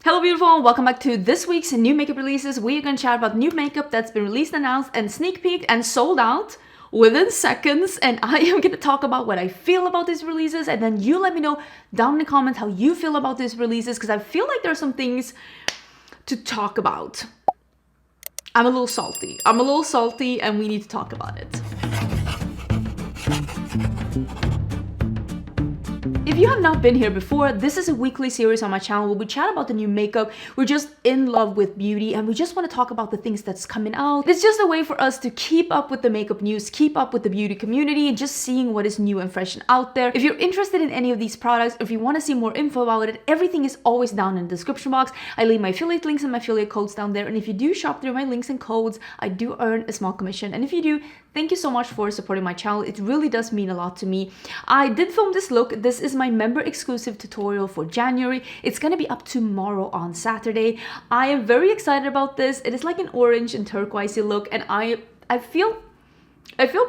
Hello beautiful, welcome back to this week's new makeup releases. We're gonna chat about new makeup that's been released, announced, and sneak peeked and sold out within seconds. And I am gonna talk about what I feel about these releases, and then you let me know down in the comments how you feel about these releases, because I feel like there are some things to talk about. I'm a little salty and we need to talk about it. If you have not been here before, this is a weekly series on my channel where we chat about the new makeup. We're just in love with beauty and we just want to talk about the things that's coming out. It's just a way for us to keep up with the makeup news, keep up with the beauty community, and just seeing what is new and fresh and out there. If you're interested in any of these products, if you want to see more info about it, everything is always down in the description box. I leave my affiliate links and my affiliate codes down there. And if you do shop through my links and codes, I do earn a small commission. And if you do, thank you so much for supporting my channel. It really does mean a lot to me. I did film this look. This is my member exclusive tutorial for January. It's gonna be up tomorrow on Saturday. I am very excited about this. It is like an orange and turquoisey look, and I feel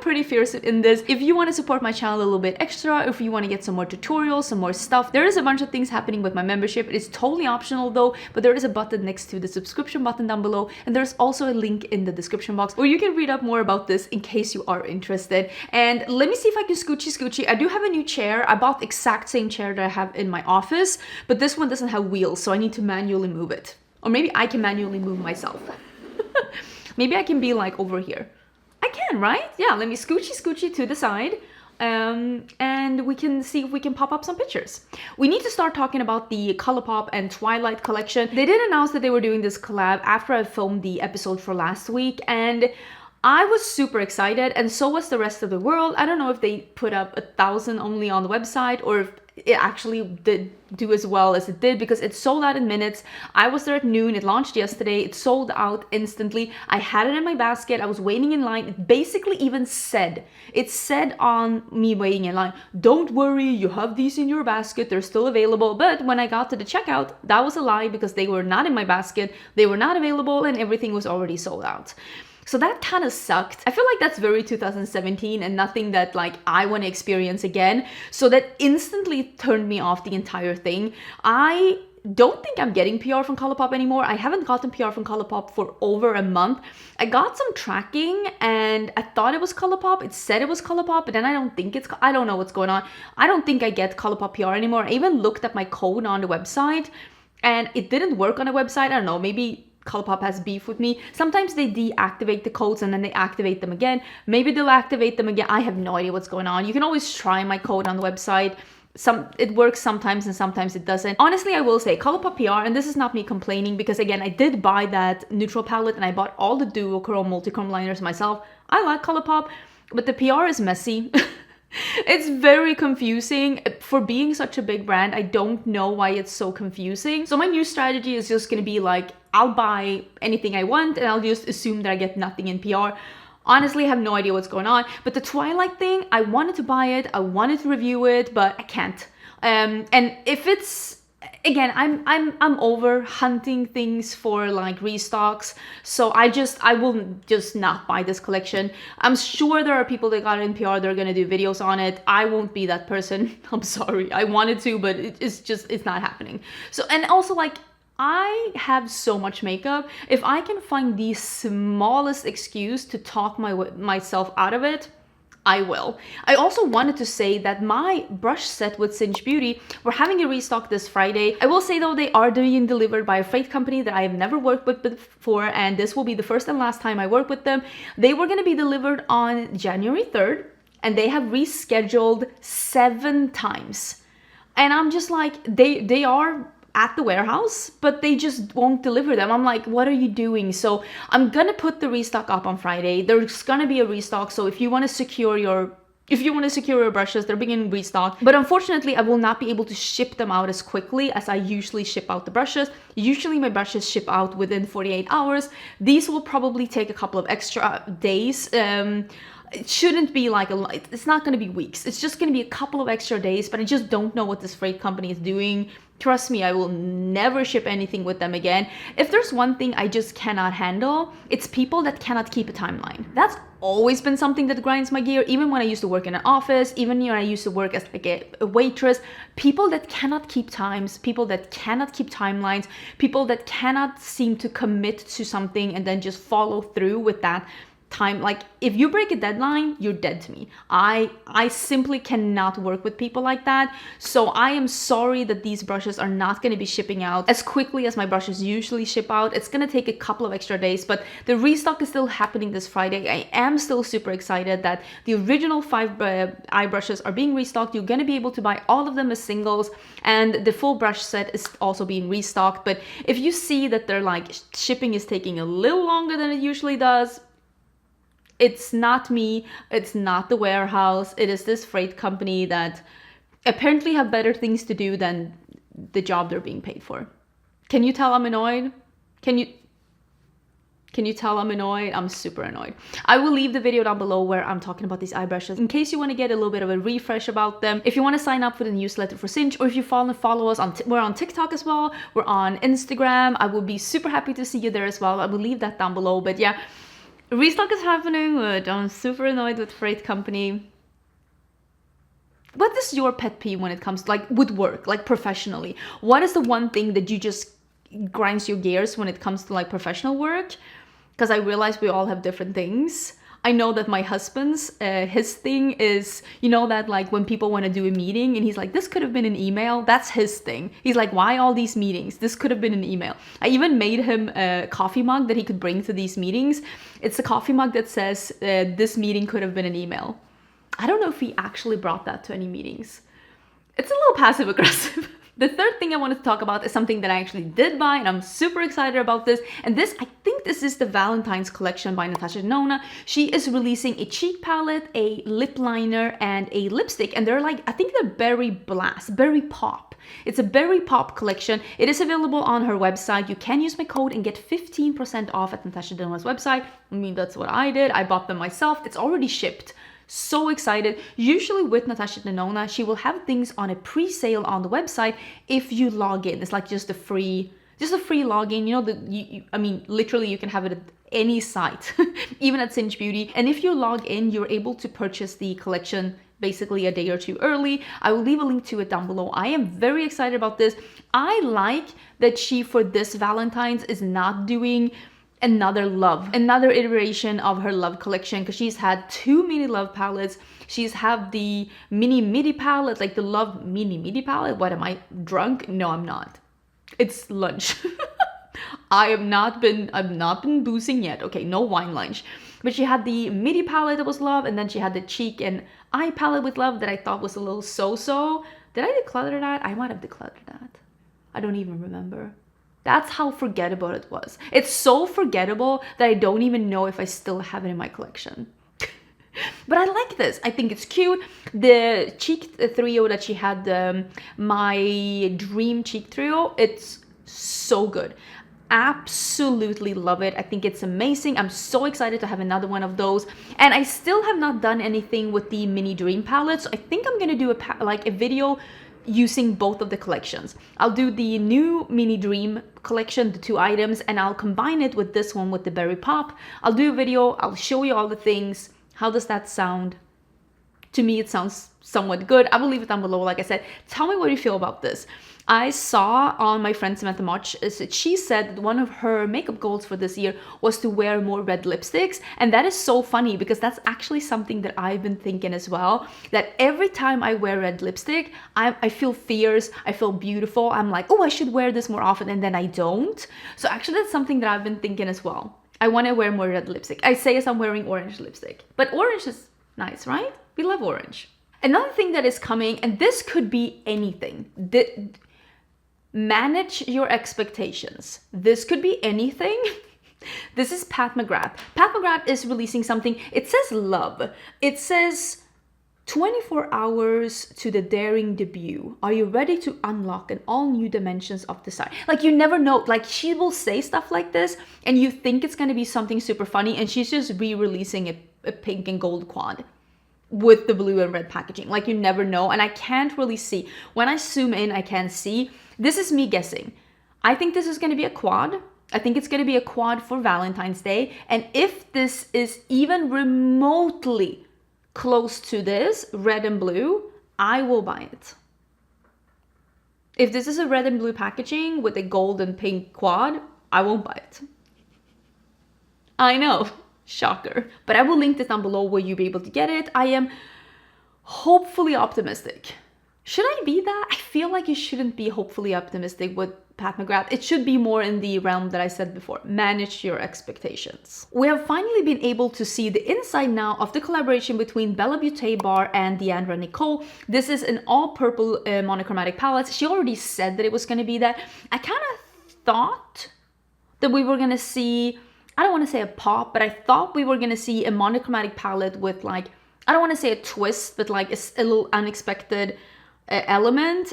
pretty fierce in this. If you want to support my channel a little bit extra, if you want to get some more tutorials, some more stuff, there is a bunch of things happening with my membership. It is totally optional though, but there is a button next to the subscription button down below, and there's also a link in the description box where you can read up more about this in case you are interested. And let me see if I can scoochie. I do have a new chair. I bought the exact same chair that I have in my office, but this one doesn't have wheels, so I need to manually move it. Or maybe I can manually move myself. Maybe I can be like over here. I can, right? Yeah, let me scoochie to the side, and we can see if we can pop up some pictures. We need to start talking about the Colourpop and Twilight collection. They did announce that they were doing this collab after I filmed the episode for last week, and I was super excited, and so was the rest of the world. I don't know if they put up 1,000 only on the website or if it actually did do as well as it did, because it sold out in minutes. I was there at noon. It launched yesterday. It sold out instantly. I had it in my basket. I was waiting in line. It basically even said, it said on me waiting in line, don't worry, you have these in your basket. They're still available. But when I got to the checkout, that was a lie, because they were not in my basket. They were not available and everything was already sold out. So that kind of sucked. I feel like that's very 2017 and nothing that like I want to experience again. So that instantly turned me off the entire thing. I don't think I'm getting PR from Colourpop anymore. I haven't gotten PR from Colourpop for over a month. I got some tracking and I thought it was Colourpop. It said it was Colourpop, but then I don't know what's going on. I don't think I get Colourpop PR anymore. I even looked at my code on the website and it didn't work on the website. I don't know, maybe Colourpop has beef with me. Sometimes they deactivate the codes and then they activate them again. Maybe they'll activate them again. I have no idea what's going on. You can always try my code on the website. It works sometimes and sometimes it doesn't. Honestly, I will say Colourpop PR, and this is not me complaining, because again, I did buy that neutral palette and I bought all the duochrome multichrome liners myself. I like Colourpop, but the PR is messy. It's very confusing. For being such a big brand, I don't know why it's so confusing. So my new strategy is just gonna be like, I'll buy anything I want and I'll just assume that I get nothing in PR. Honestly, I have no idea what's going on. But the Twilight thing, I wanted to buy it, I wanted to review it, but I can't. And if it's, again, I'm over hunting things for like restocks, so I will just not buy this collection. I'm sure there are people that got it in PR, they're gonna do videos on it. I won't be that person. I'm sorry, I wanted to, but it's not happening. So, and also like, I have so much makeup. If I can find the smallest excuse to talk myself out of it, I will. I also wanted to say that my brush set with Singe Beauty, we're having a restock this Friday. I will say though, they are being delivered by a freight company that I have never worked with before, and this will be the first and last time I work with them. They were going to be delivered on January 3rd, and they have rescheduled 7 times. And I'm just like, they are at the warehouse, but they just won't deliver them. I'm like, what are you doing? So I'm gonna put the restock up on Friday. There's gonna be a restock, so if you want to secure your brushes, they're being restocked. But unfortunately, I will not be able to ship them out as quickly as I usually ship out the brushes. Usually my brushes ship out within 48 hours. These will probably take a couple of extra days. It shouldn't be like it's not going to be weeks. It's just going to be a couple of extra days, but I just don't know what this freight company is doing. Trust me, I will never ship anything with them again. If there's one thing I just cannot handle, it's people that cannot keep a timeline. That's always been something that grinds my gear, even when I used to work in an office, even when I used to work as like a waitress. People that cannot keep times, people that cannot keep timelines, people that cannot seem to commit to something and then just follow through with that time. Like, if you break a deadline, you're dead to me. I simply cannot work with people like that. So I am sorry that these brushes are not going to be shipping out as quickly as my brushes usually ship out. It's going to take a couple of extra days, but the restock is still happening this Friday. I am still super excited that the original 5 eye brushes are being restocked. You're going to be able to buy all of them as singles, and the full brush set is also being restocked. But if you see that they're like shipping is taking a little longer than it usually does, it's not me, it's not the warehouse, it is this freight company that apparently have better things to do than the job they're being paid for. Can you tell I'm annoyed? Can you tell I'm annoyed? I'm super annoyed. I will leave the video down below where I'm talking about these eye brushes in case you want to get a little bit of a refresh about them. If you want to sign up for the newsletter for Singe, or if you follow us on, we're on TikTok as well, we're on Instagram. I will be super happy to see you there as well. I will leave that down below, but yeah. Restock is happening, but I'm super annoyed with freight company. What is your pet peeve when it comes to, like, with work, like professionally? What is the one thing that you just grinds your gears when it comes to like professional work? Because I realize we all have different things. I know that my husband's, his thing is, you know, that like when people want to do a meeting and he's like, this could have been an email. That's his thing. He's like, why all these meetings? This could have been an email. I even made him a coffee mug that he could bring to these meetings. It's a coffee mug that says, this meeting could have been an email. I don't know if he actually brought that to any meetings. It's a little passive aggressive. The third thing I wanted to talk about is something that I actually did buy, and I'm super excited about this. And this, I think this is the Valentines collection by Natasha Denona. She is releasing a cheek palette, a lip liner, and a lipstick. And they're like, I think they're Berry Blast, Berry Pop. It's a Berry Pop collection. It is available on her website. You can use my code and get 15% off at Natasha Denona's website. I mean, that's what I did. I bought them myself. It's already shipped. So excited. Usually with Natasha Denona, she will have things on a pre-sale on the website if you log in. It's like just a free login. You know, I mean, literally you can have it at any site, even at Singe Beauty. And if you log in, you're able to purchase the collection basically a day or two early. I will leave a link to it down below. I am very excited about this. I like that she, for this Valentine's, is not doing another iteration of her love collection, because she's had 2 mini love palettes. She's had the mini midi palette, like the love mini midi palette. What, am I drunk? No, I'm not. It's lunch. I've not been boozing yet. Okay, no wine lunch. But she had the midi palette that was love, and then she had the cheek and eye palette with love that I thought was a little so-so. Did I declutter that? I might have decluttered that. I don't even remember. That's how forgettable it was. It's so forgettable that I don't even know if I still have it in my collection. But I like this. I think it's cute. The cheek trio that she had, my dream cheek trio, it's so good. Absolutely love it. I think it's amazing. I'm so excited to have another one of those. And I still have not done anything with the mini dream palette. So I think I'm gonna do a video using both of the collections. I'll do the new mini dream collection, the 2 items, and I'll combine it with this one with the Berry Pop. I'll do a video, I'll show you all the things. How does that sound? To me, it sounds somewhat good. I will leave it down below. Like I said, tell me what you feel about this. I saw on my friend Samantha March, she said that one of her makeup goals for this year was to wear more red lipsticks. And that is so funny, because that's actually something that I've been thinking as well. That every time I wear red lipstick, I feel fierce, I feel beautiful. I'm like, oh, I should wear this more often, and then I don't. So actually that's something that I've been thinking as well. I want to wear more red lipstick. I say as I'm wearing orange lipstick. But orange is nice, right? We love orange. Another thing that is coming, and this could be anything. Manage your expectations. This could be anything. This is Pat McGrath. Pat McGrath is releasing something. It says love. It says 24 hours to the daring debut. Are you ready to unlock an all new dimensions of desire? Like, you never know. Like, she will say stuff like this and you think it's going to be something super funny, and she's just re-releasing a pink and gold quad. with the blue and red packaging. Like, you never know. And I can't really see. When I zoom in, I can't see. This is me guessing. I think this is going to be a quad. I think it's going to be a quad for Valentine's Day. And if this is even remotely close to this, red and blue, I will buy it. If this is a red and blue packaging with a gold and pink quad, I won't buy it. I know, shocker. But I will link this down below where you'll be able to get it. I am hopefully optimistic. Should I be that? I feel like you shouldn't be hopefully optimistic with Pat McGrath. It should be more in the realm that I said before. Manage your expectations. We have finally been able to see the inside now of the collaboration between Bella Beauté Bar and Deandranicoleee. This is an all-purple monochromatic palette. She already said that it was going to be that. I kind of thought that we were going to see, I don't want to say a pop, but I thought we were going to see a monochromatic palette with, like, I don't want to say a twist, but like a little unexpected element.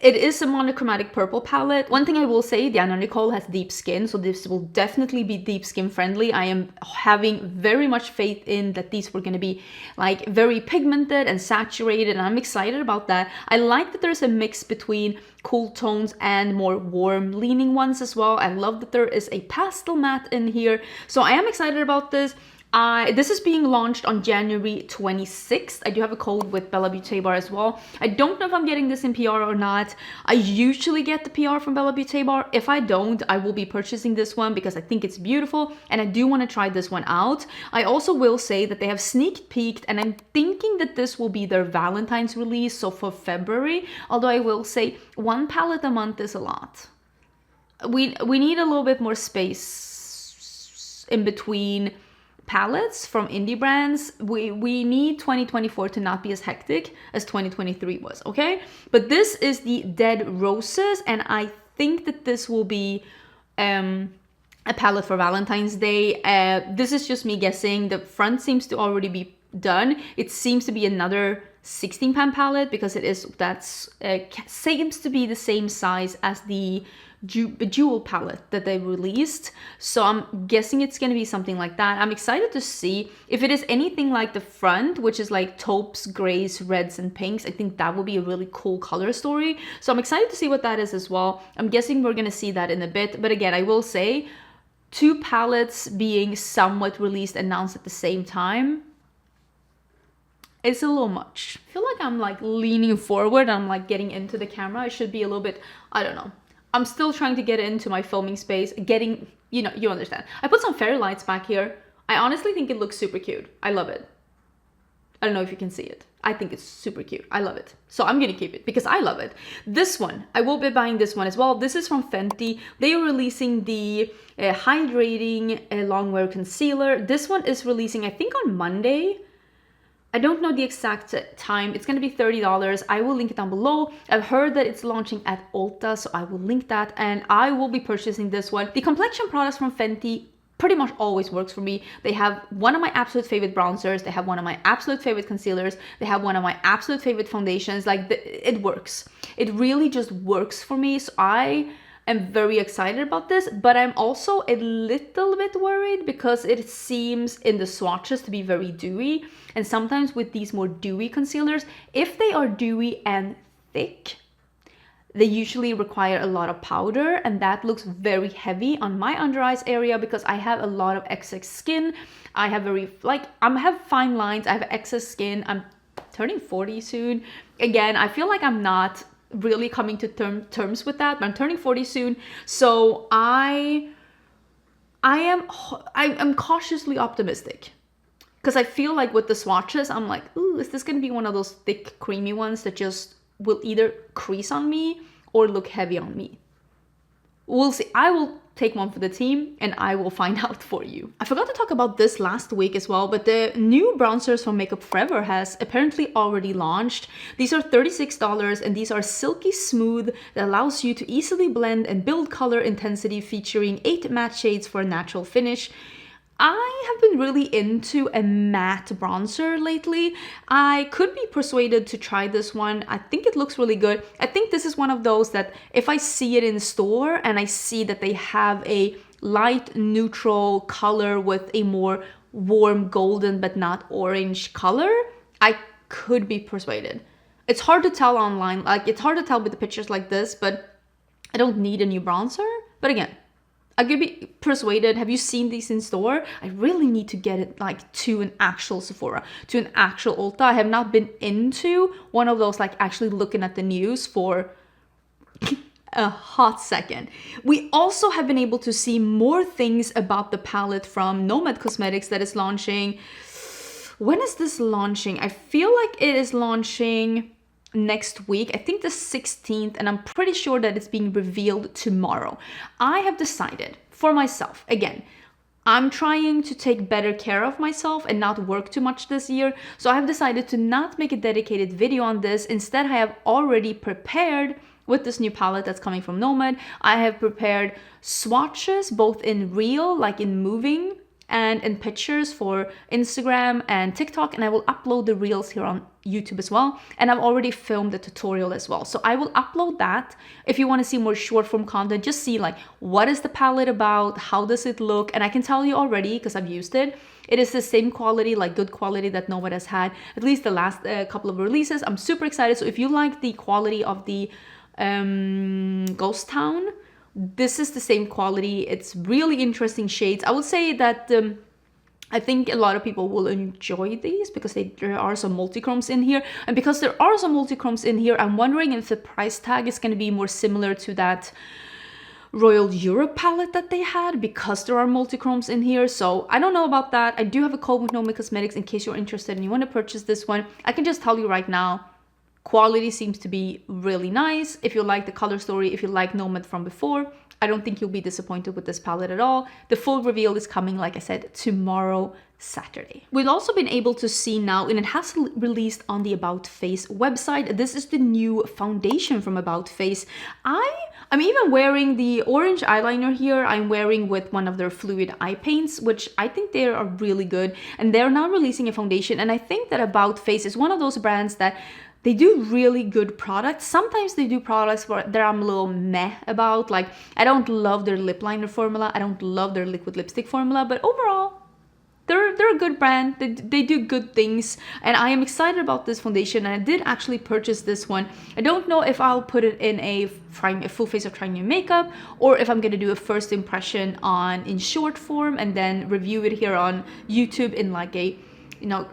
It is a monochromatic purple palette. One thing I will say, Deandranicoleee has deep skin, so this will definitely be deep skin friendly. I am having very much faith in that these were going to be like very pigmented and saturated, and I'm excited about that. I like that there's a mix between cool tones and more warm leaning ones as well. I love that there is a pastel matte in here, so I am excited about this. This is being launched on January 26th. I do have a code with Bella Beauté Bar as well. I don't know if I'm getting this in PR or not. I usually get the PR from Bella Beauté Bar. If I don't, I will be purchasing this one because I think it's beautiful and I do want to try this one out. I also will say that they have sneak peeked, and I'm thinking that this will be their Valentine's release, so for February. Although I will say one palette a month is a lot. We need a little bit more space in between palettes from indie brands. We need 2024 to not be as hectic as 2023 was, okay? But this is the Dead Roses, and I think that this will be a palette for Valentine's Day. This is just me guessing. The front seems to already be done. It seems to be another 16 pan palette because it is, seems to be the same size as the jewel palette that they released, so I'm guessing it's going to be something like that. I'm excited to see if it is anything like the front, which is like taupes, grays, reds, and pinks. I think that will be a really cool color story, so I'm excited to see what that is as well. I'm guessing we're going to see that in a bit, but again, I will say 2 palettes being somewhat released, announced at the same time, it's a little much. I feel like I'm like leaning forward, I'm like getting into the camera. I should be a little bit, I don't know. I'm still trying to get into my filming space, getting, you know, you understand. I put some fairy lights back here. I honestly think it looks super cute. I love it. I don't know if you can see it. I think it's super cute. I love it. So I'm gonna keep it because I love it. This one, I will be buying this one as well. This is from Fenty. They are releasing the Hydrating Longwear Concealer. This one is releasing, I think, on Monday. I don't know the exact time. It's going to be $30. I will link it down below. I've heard that it's launching at Ulta, so I will link that, and I will be purchasing this one. The complexion products from Fenty pretty much always works for me. They have one of my absolute favorite bronzers. They have one of my absolute favorite concealers. They have one of my absolute favorite foundations. Like, it works. It really just works for me. So I'm very excited about this, but I'm also a little bit worried because it seems in the swatches to be very dewy. And sometimes with these more dewy concealers, if they are dewy and thick, they usually require a lot of powder, and that looks very heavy on my under eyes area because I have a lot of excess skin. I have I have fine lines. I have excess skin. I'm turning 40 soon. Again, I feel like I'm not really coming to terms with that, but I'm turning 40 soon, so I'm cautiously optimistic because I feel like with the swatches, I'm like, ooh, is this gonna be one of those thick, creamy ones that just will either crease on me or look heavy on me? We'll see. I will take one for the team and I will find out for you. I forgot to talk about this last week as well, but the new bronzers from Makeup Forever has apparently already launched. These are $36 and these are silky smooth that allows you to easily blend and build color intensity, featuring 8 matte shades for a natural finish. I have been really into a matte bronzer lately. I could be persuaded to try this one. I think it looks really good. I think this is one of those that if I see it in store and I see that they have a light neutral color with a more warm golden but not orange color, I could be persuaded. It's hard to tell online, like it's hard to tell with the pictures like this, but I don't need a new bronzer. But again, I could be persuaded. Have you seen these in store? I really need to get it like to an actual Sephora, to an actual Ulta. I have not been into one of those, like actually looking at the news for a hot second. We also have been able to see more things about the palette from Nomad Cosmetics that is launching. When is this launching? I feel like it is launching next week. I think the 16th, and I'm pretty sure that it's being revealed tomorrow. I have decided for myself, again, I'm trying to take better care of myself and not work too much this year. So I have decided to not make a dedicated video on this. Instead, I have already prepared with this new palette that's coming from Nomad. I have prepared swatches, both in real, like in moving, and in pictures for Instagram and TikTok, and I will upload the reels here on YouTube as well. And I've already filmed the tutorial as well, so I will upload that. If you want to see more short form content, just see like what is the palette about, how does it look, and I can tell you already because I've used it. It is the same quality, like good quality that Nomad has had, at least the last couple of releases. I'm super excited. So if you like the quality of the Ghost Town, this is the same quality. It's really interesting shades. I would say that I think a lot of people will enjoy these because there are some multichromes in here. And because there are some multichromes in here, I'm wondering if the price tag is going to be more similar to that Royal Europe palette that they had, because there are multichromes in here. So I don't know about that. I do have a code with Nomad Cosmetics in case you're interested and you want to purchase this one. I can just tell you right now, quality seems to be really nice. If you like the color story, if you like Nomad from before, I don't think you'll be disappointed with this palette at all. The full reveal is coming, like I said, tomorrow, Saturday. We've also been able to see now, and it has released on the About Face website, this is the new foundation from About Face. I'm even wearing the orange eyeliner here. I'm wearing with one of their fluid eye paints, which I think they are really good. And they're now releasing a foundation. And I think that About Face is one of those brands that they do really good products. Sometimes they do products that I'm a little meh about. Like, I don't love their lip liner formula. I don't love their liquid lipstick formula. But overall, they're a good brand. They do good things. And I am excited about this foundation. And I did actually purchase this one. I don't know if I'll put it in a full face of trying new makeup, or if I'm going to do a first impression in short form and then review it here on YouTube in like a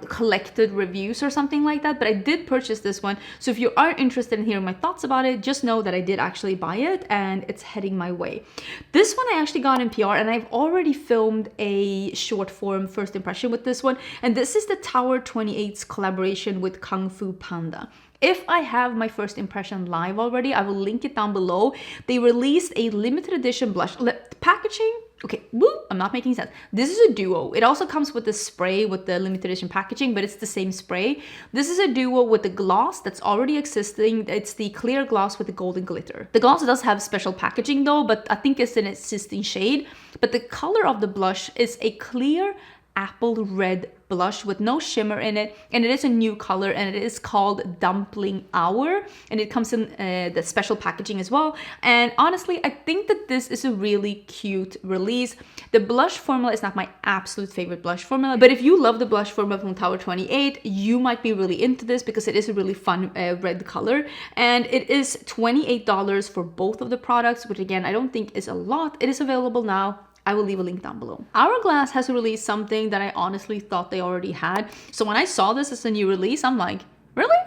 collected reviews or something like that. But I did purchase this one, so if you are interested in hearing my thoughts about it, just know that I did actually buy it and it's heading my way. This one I actually got in PR, and I've already filmed a short form first impression with this one, and this is the Tower 28's collaboration with KungFu Panda. If I have my first impression live already, I will link it down below. They released a limited edition blush. Packaging, okay, woo, I'm not making sense. This is a duo. It also comes with the spray with the limited edition packaging, but it's the same spray. This is a duo with the gloss that's already existing. It's the clear gloss with the golden glitter. The gloss does have special packaging though, but I think it's an existing shade. But the color of the blush is a clear apple red blush with no shimmer in it, and it is a new color, and it is called Dumpling Hour, and it comes in the special packaging as well. And honestly, I think that this is a really cute release. The blush formula is not my absolute favorite blush formula, but if you love the blush formula from Tower 28, you might be really into this because it is a really fun red color. And it is $28 for both of the products, which again, I don't think is a lot. It is available now. I will leave a link down below. Hourglass has released something that I honestly thought they already had. So when I saw this as a new release, I'm like, really?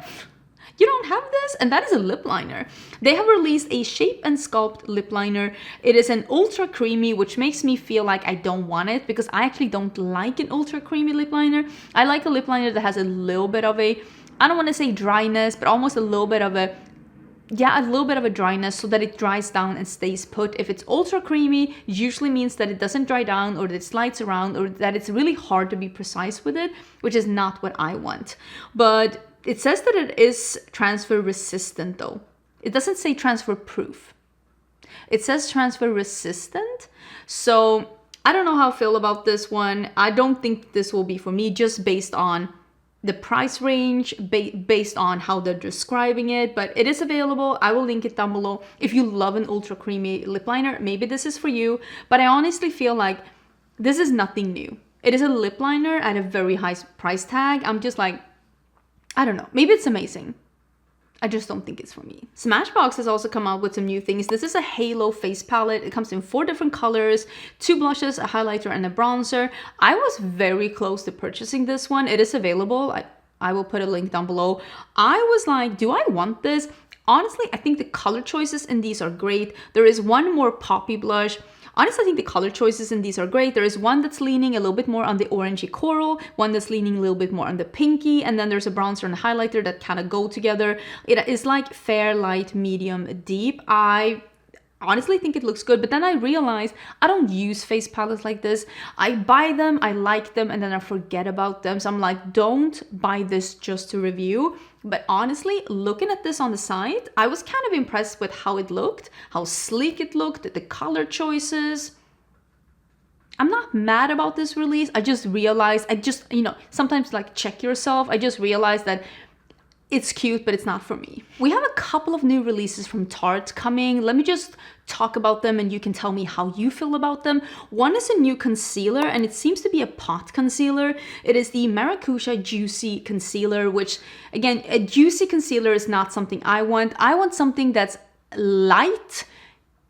You don't have this? And that is a lip liner. They have released a Shape and Sculpt lip liner. It is an ultra creamy, which makes me feel like I don't want it because I actually don't like an ultra creamy lip liner. I like a lip liner that has a little bit of a, I don't want to say dryness, but almost a little bit of a dryness, so that it dries down and stays put. If it's ultra creamy, usually means that it doesn't dry down, or that it slides around, or that it's really hard to be precise with it, which is not what I want. But it says that it is transfer resistant though. It doesn't say transfer proof. It says transfer resistant. So I don't know how I feel about this one. I don't think this will be for me, just based on the price range, based on how they're describing it, but it is available. I will link it down below. If you love an ultra creamy lip liner, maybe this is for you, but I honestly feel like this is nothing new. It is a lip liner at a very high price tag. I'm just like, I don't know. Maybe it's amazing. I just don't think it's for me. Smashbox has also come out with some new things. This is a Halo face palette. It comes in 4 different colors, 2 blushes, a highlighter, and a bronzer. I was very close to purchasing this one. It is available. I will put a link down below. I was like, do I want this? Honestly, I think the color choices in these are great. There is one more poppy blush. Honestly, I think the color choices in these are great. There is one that's leaning a little bit more on the orangey coral, one that's leaning a little bit more on the pinky, and then there's a bronzer and a highlighter that kind of go together. It is like fair, light, medium, deep. I honestly think it looks good, but then I realized I don't use face palettes like this. I buy them, I like them, and then I forget about them. So I'm like, don't buy this just to review. But honestly, looking at this on the side, I was kind of impressed with how it looked, how sleek it looked, the color choices. I'm not mad about this release. I just realized, you know, sometimes like check yourself. I just realized that it's cute, but it's not for me. We have a couple of new releases from Tarte coming. Let me just talk about them and you can tell me how you feel about them. One is a new concealer and it seems to be a pot concealer. It is the Maracuja Juicy Concealer, which again, a juicy concealer is not something I want. I want something that's light,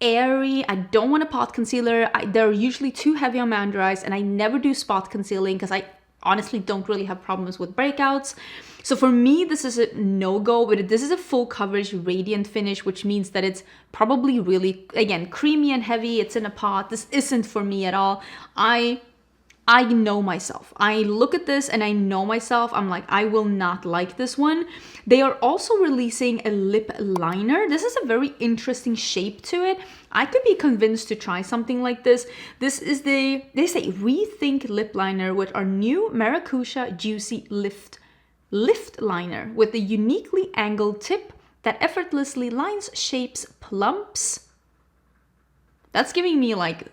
airy. I don't want a pot concealer. They're usually too heavy on my under eyes and I never do spot concealing because I honestly don't really have problems with breakouts. So for me, this is a no-go, but this is a full coverage radiant finish, which means that it's probably really, again, creamy and heavy. It's in a pot. This isn't for me at all. I know myself. I look at this and I know myself. I'm like, I will not like this one. They are also releasing a lip liner. This is a very interesting shape to it. I could be convinced to try something like this. This is they say Rethink Lip Liner with our new Maracuja Juicy Lift Liner with a uniquely angled tip that effortlessly lines, shapes, plumps. That's giving me like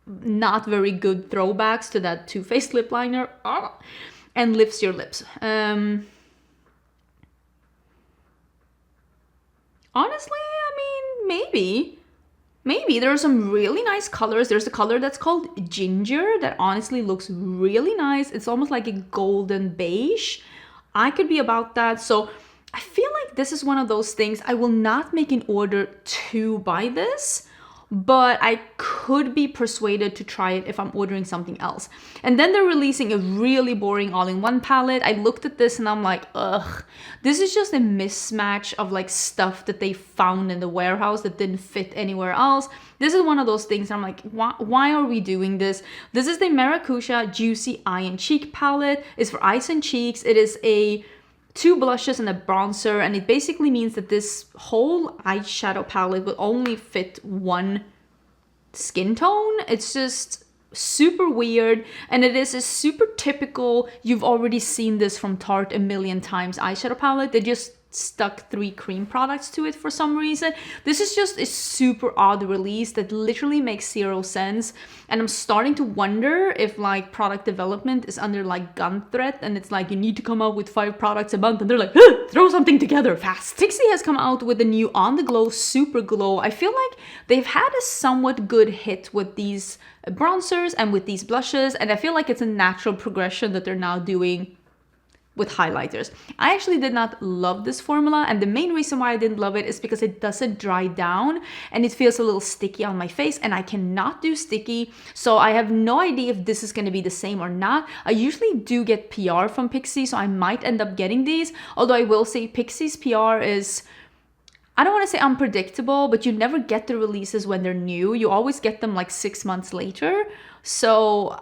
not very good throwbacks to that Too Faced lip liner. And lifts your lips. Honestly, I mean, maybe there are some really nice colors. There's a color that's called Ginger that honestly looks really nice. It's almost like a golden beige. I could be about that. So I feel like this is one of those things. I will not make an order to buy this, but I could be persuaded to try it if I'm ordering something else. And then they're releasing a really boring all-in-one palette. I looked at this and I'm like, ugh, this is just a mismatch of like stuff that they found in the warehouse that didn't fit anywhere else. This is one of those things I'm like, why are we doing this? This is the Maracuja Juicy Eye and Cheek palette. It's for eyes and cheeks. It is a 2 blushes and a bronzer, and it basically means that this whole eyeshadow palette will only fit one skin tone. It's just super weird, and it is a super typical, you've already seen this from Tarte a million times eyeshadow palette. They just stuck 3 cream products to it for some reason. This is just a super odd release that literally makes 0 sense, and I'm starting to wonder if like product development is under like gun threat and it's like you need to come out with 5 products a month and they're like, throw something together fast. Pixi has come out with a new On The Glow Superglow. I feel like they've had a somewhat good hit with these bronzers and with these blushes, and I feel like it's a natural progression that they're now doing with highlighters. I actually did not love this formula, and the main reason why I didn't love it is because it doesn't dry down and it feels a little sticky on my face, and I cannot do sticky, so I have no idea if this is going to be the same or not. I usually do get PR from Pixi, so I might end up getting these, although I will say Pixi's PR is, I don't want to say unpredictable, but you never get the releases when they're new. You always get them like 6 months later, so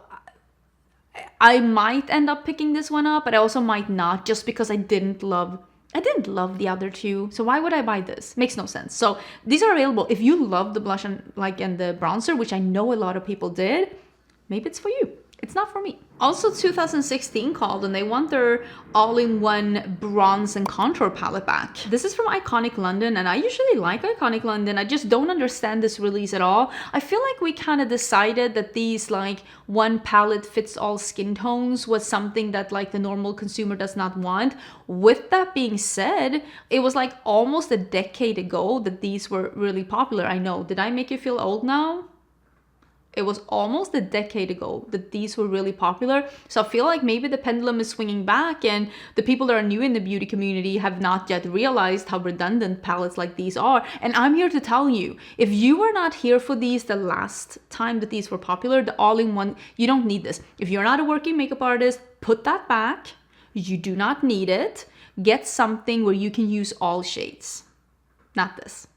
I might end up picking this one up, but I also might not, just because I didn't love the other 2. So why would I buy this? Makes no sense. So these are available. If you love the blush and the bronzer, which I know a lot of people did, maybe it's for you. It's not for me. Also, 2016 called and they want their all-in-one bronze and contour palette back. This is from Iconic London, and I usually like Iconic London. I just don't understand this release at all. I feel like we kind of decided that these like one palette fits all skin tones was something that like the normal consumer does not want. With that being said, it was like almost a decade ago that these were really popular. I know. Did I make you feel old now? it was almost a decade ago that these were really popular. So I feel like maybe the pendulum is swinging back, and the people that are new in the beauty community have not yet realized how redundant palettes like these are. And I'm here to tell you, if you were not here for these the last time that these were popular, the all-in-one, you don't need this. If you're not a working makeup artist, put that back. You do not need it. Get something where you can use all shades. Not this.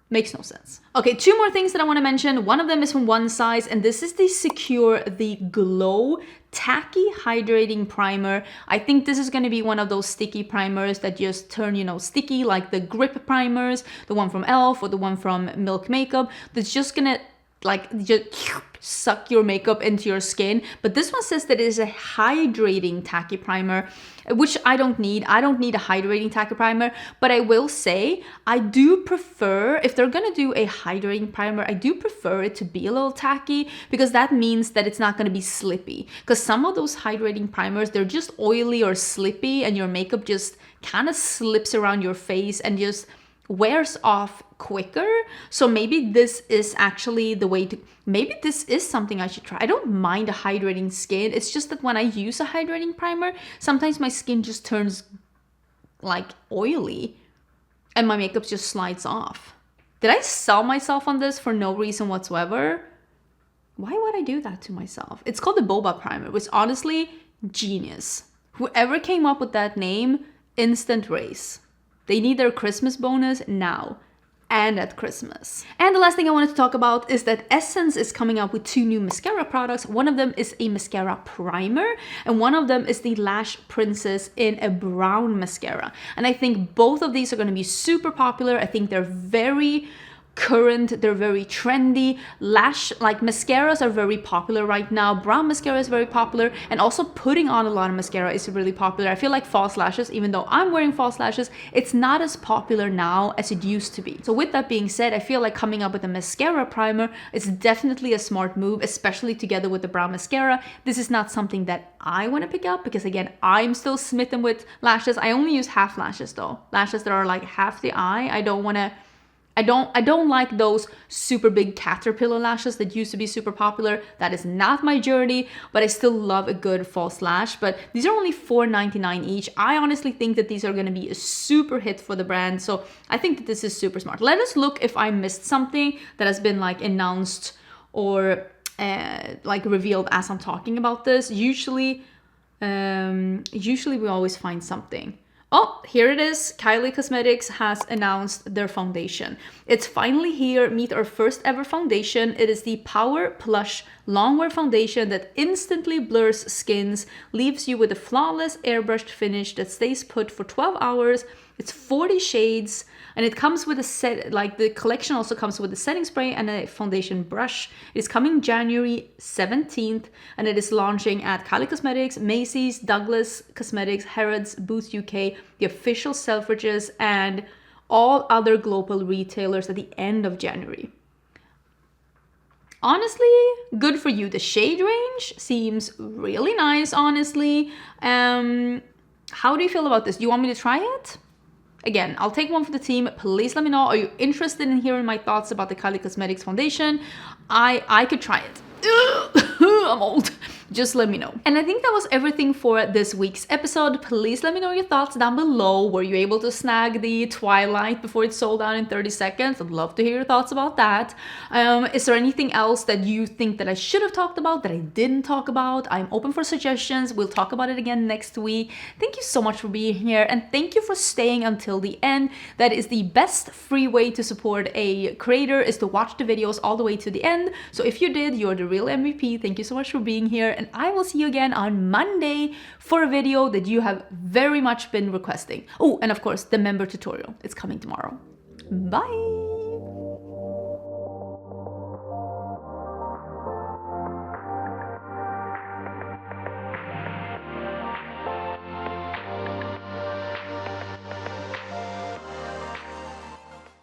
Makes no sense. Okay, 2 more things that I want to mention. One of them is from One Size, and this is the Secure the Glow Tacky Hydrating Primer. I think this is going to be one of those sticky primers that just turn, you know, sticky, like the grip primers, the one from e.l.f. or the one from Milk Makeup, that's just gonna like just suck your makeup into your skin. But this one says that it is a hydrating tacky primer, which I don't need. I don't need a hydrating tacky primer, but I will say I do prefer, if they're gonna do a hydrating primer, I do prefer it to be a little tacky, because that means that it's not gonna be slippy. Because some of those hydrating primers, they're just oily or slippy, and your makeup just kind of slips around your face and just wears off quicker. So maybe this is actually the way to, maybe this is something I should try. I don't mind a hydrating skin. It's just that when I use a hydrating primer, sometimes my skin just turns like oily and my makeup just slides off. Did I sell myself on this for no reason whatsoever? Why would I do that to myself? It's called the Boba Primer, which honestly, genius. Whoever came up with that name, instant race. They need their Christmas bonus now and at Christmas. And the last thing I wanted to talk about is that Essence is coming out with 2 new mascara products. One of them is a mascara primer, and one of them is the Lash Princess in a brown mascara. And I think both of these are going to be super popular. I think they're very current, they're very trendy. Lash, like mascaras are very popular right now. Brown mascara is very popular, and also putting on a lot of mascara is really popular. I feel like false lashes, even though I'm wearing false lashes, it's not as popular now as it used to be. So with that being said, I feel like coming up with a mascara primer is definitely a smart move, especially together with the brown mascara. This is not something that I want to pick up, because again, I'm still smitten with lashes. I only use half lashes though. Lashes that are like half the eye. I don't like those super big caterpillar lashes that used to be super popular. That is not my journey, but I still love a good false lash. But these are only $4.99 each. I honestly think that these are going to be a super hit for the brand. So I think that this is super smart. Let us look if I missed something that has been like announced or like revealed as I'm talking about this. Usually we always find something. Oh, here it is. Kylie Cosmetics has announced their foundation. It's finally here. Meet our first ever foundation. It is the Power Plush Longwear Foundation that instantly blurs skins, leaves you with a flawless airbrushed finish that stays put for 12 hours. It's 40 shades, and it comes with a set, like the collection also comes with a setting spray and a foundation brush. It is coming January 17th, and it is launching at Kylie Cosmetics, Macy's, Douglas Cosmetics, Harrods, Boots UK, the official Selfridges, and all other global retailers at the end of January. Honestly, good for you. The shade range seems really nice, honestly. How do you feel about this? Do you want me to try it? Again, I'll take one for the team. Please let me know. Are you interested in hearing my thoughts about the Kylie Cosmetics foundation? I could try it. I'm old. Just let me know. And I think that was everything for this week's episode. Please let me know your thoughts down below. Were you able to snag the Twilight before it sold out in 30 seconds? I'd love to hear your thoughts about that. Is there anything else that you think that I should have talked about that I didn't talk about? I'm open for suggestions. We'll talk about it again next week. Thank you so much for being here, and thank you for staying until the end. That is the best free way to support a creator, is to watch the videos all the way to the end. So if you did, you're the real MVP. Thank you so much for being here, and I will see you again on Monday for a video that you have very much been requesting. Oh, and of course, the member tutorial. It's coming tomorrow. Bye!